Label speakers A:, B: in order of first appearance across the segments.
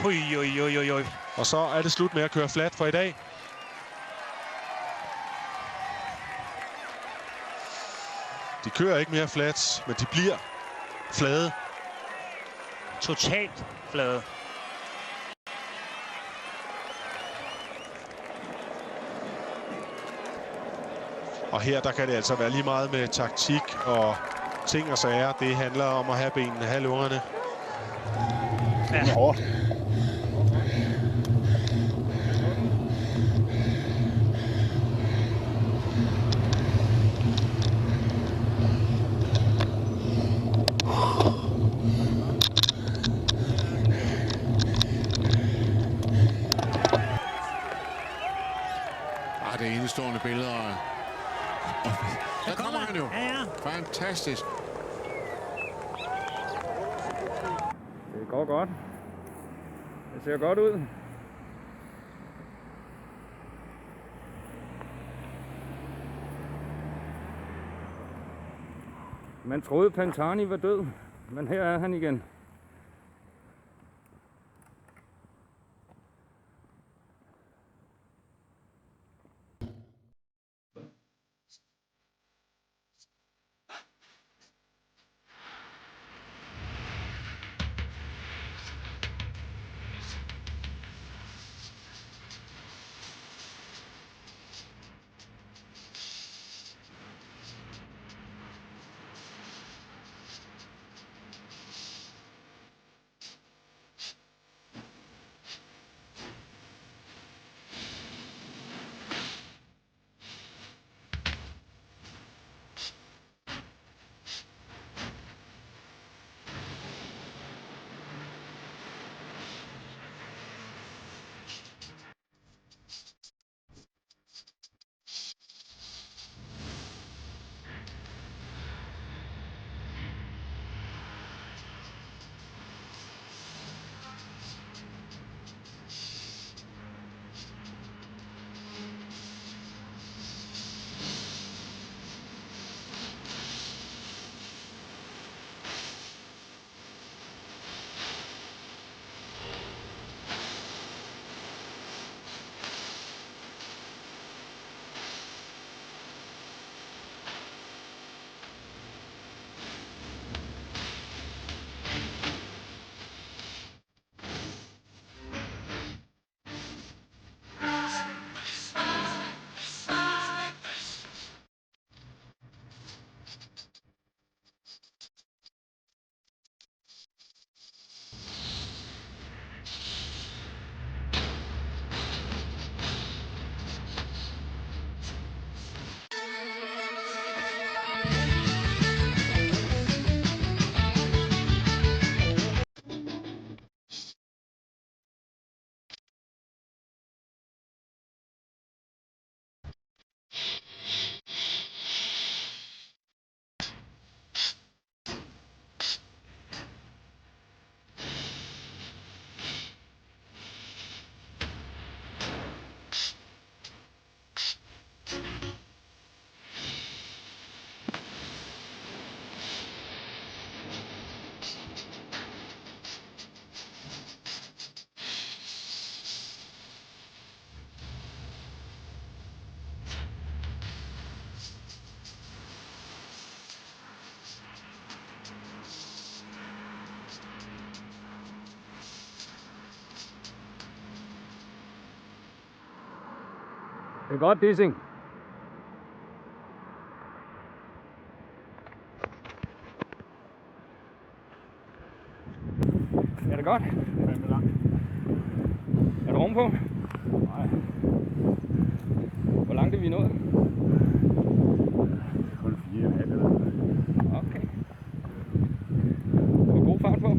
A: Oj.
B: Og så er det slut med at køre flat for i dag. De kører ikke mere flat, men de bliver flade.
A: Totalt flade.
B: Og her der kan det altså være lige meget med taktik og ting og sager. Det handler om at have benene, have lungerne.
A: Ja.
C: Det er enestående billeder. Der kommer han jo.
A: Ja.
C: Fantastisk.
D: Det går godt. Det ser godt ud. Man troede Pantani var død, men her er han igen. Det er godt, Dissing. Er det godt? Er du rum på? Nej. Hvor langt er vi nået?
E: Kun 4,5 eller sådan.
D: Okay. Du har god fart på?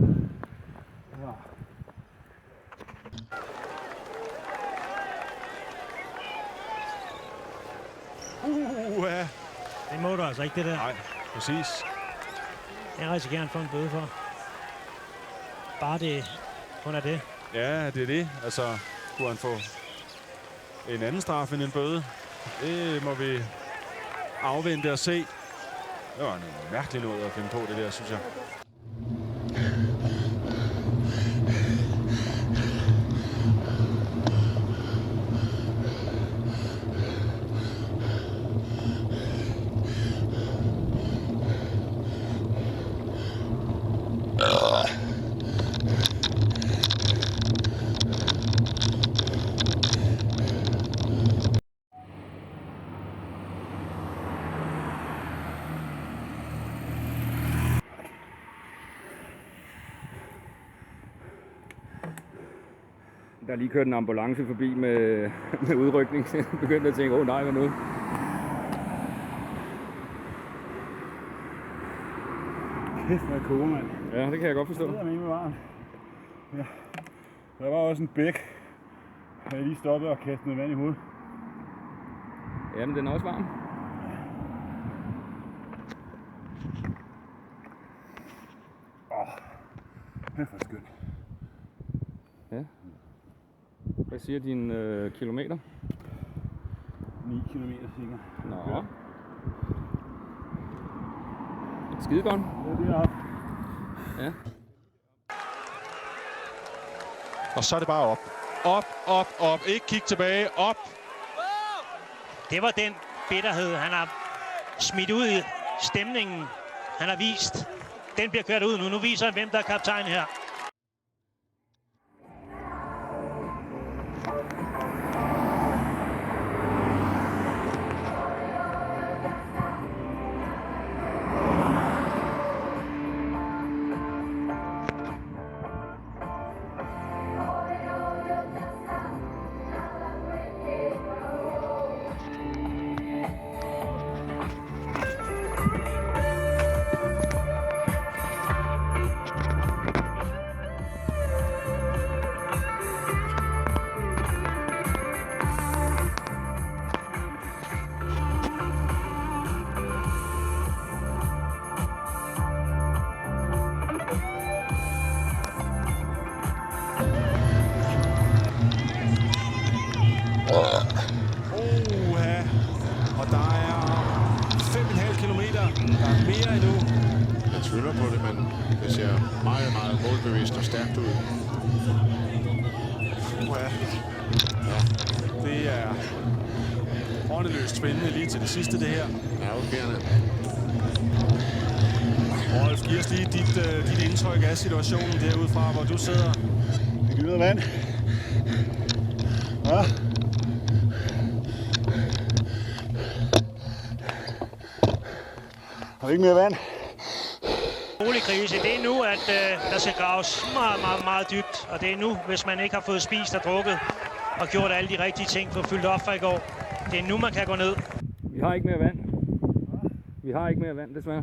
E: Ja.
B: Ja.
A: Det må du altså ikke, det der.
B: Nej, præcis.
A: Jeg risikerer at få en bøde for. Bare det kun er det.
B: Ja, det er det. Altså, kunne han få en anden straf end en bøde? Det må vi afvente og se. Det var en mærkelig noget at finde på, det der, synes jeg.
D: Der er lige kørt en ambulance forbi med udrykning. Jeg begyndte at tænke, nej, hvad nu?
E: Kæft, hvor er koge, mand.
D: Ja, det kan jeg godt forstå.
E: Det er med varmt. Ja. Der var også en bæk. Jeg lige stoppet og kastet noget vand i hovedet.
D: Jamen, den er også varm.
E: Det er for skønt.
D: Ja. Hvad siger din kilometer?
E: 9 kilometer cirka.
D: Nå. Skide godt.
E: Ja, det er op.
D: Ja.
B: Og så er det bare op. Op, op, op. Ikke kig tilbage. Op.
A: Det var den bitterhed, han har smidt ud i stemningen. Han har vist. Den bliver kørt ud nu. Nu viser han, hvem der er kaptajn her.
B: Og der er 5,5 kilometer. Der er mere endnu.
C: Jeg tvivler på det, men det ser meget, meget målbevidst og stærkt ud.
B: Ja. Det er åndeløst spændende lige til det sidste, det her.
C: Nervepirrende.
B: Rolf, giv os lige dit indtryk af situationen derudfra, hvor du sidder.
E: Det giver noget vand. Ja. Har vi ikke mere vand?
A: Boligkrise, det er nu, at der skal graves meget, meget, meget dybt. Og det er nu, hvis man ikke har fået spist og drukket og gjort alle de rigtige ting for at fylde op fra i går. Det er nu, man kan gå ned.
D: Vi har ikke mere vand. Vi har ikke mere vand, desværre.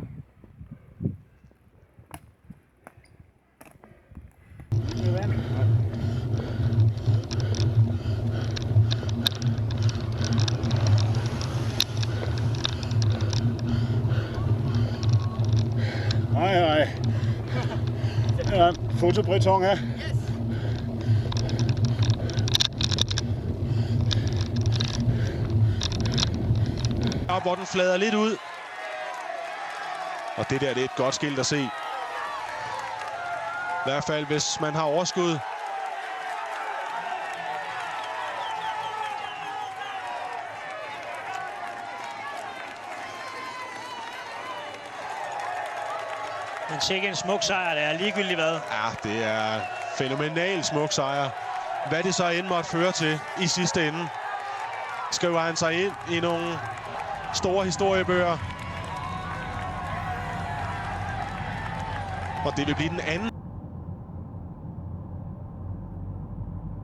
E: Mere vand? Nej. Ja, fotobriton her.
B: Op, hvor den flader lidt ud. Og det der, det er et godt skilt at se. I hvert fald, hvis man har overskud.
A: Men sikke en smuk sejr, det er ligegyldigt hvad.
B: Ja, det er fænomenal smuk sejr. Hvad det så end måtte føre til i sidste ende, skriver han sig ind i nogle store historiebøger. Og det vil blive den anden.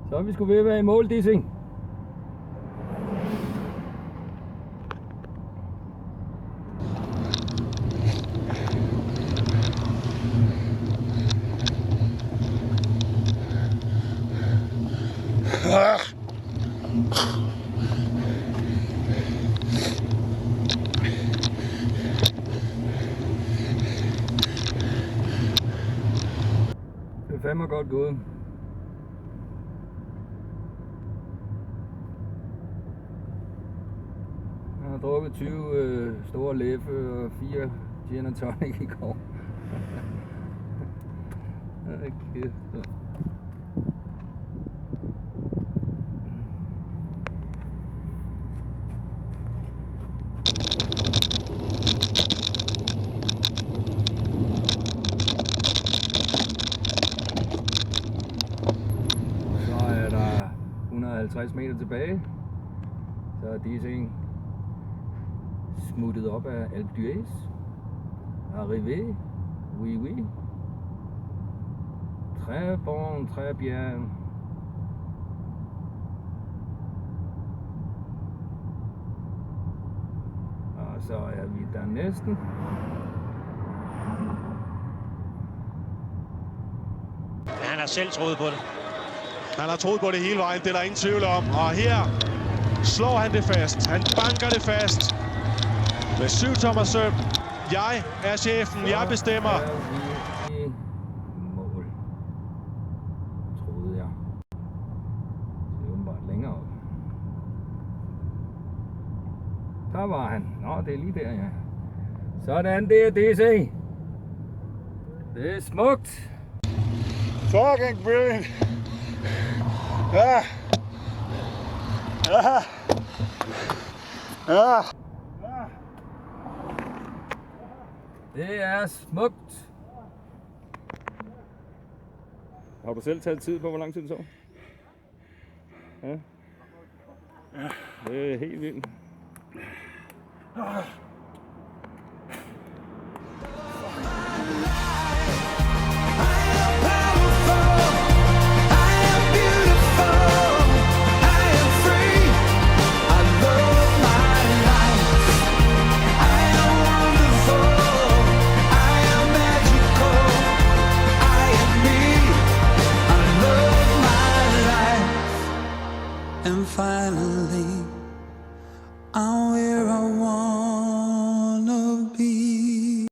D: Så er vi sgu ved at være i mål, Dissing. Det er fandme godt gået. Jeg har drukket 20 store læffe og 4 gin and tonic i går. Okay. Så er der 150 meter tilbage. Så er Dissing smuttet op af Alpe d'Huez. Arrivé. Oui. Très bon, très bien. Og så er vi der næsten.
A: Han har selv troet på det.
F: Han har troet på det hele vejen, det er der ingen tvivl om. Og her slår han det fast. Han banker det fast. Med 7-tommer søm. Jeg er chefen. Jeg bestemmer.
D: Er vi i mål. Troede jeg. Det er åbenbart længere op. Der var han. Nå, det er lige der, ja. Sådan, det er DC. Det er smukt.
E: Fucking brilliant. Ja. Ja. Ja.
D: Det er smukt. Har du selv taget tid på, hvor lang tid du sov? Ja. Det er helt vildt.
G: And finally, I'm where I want.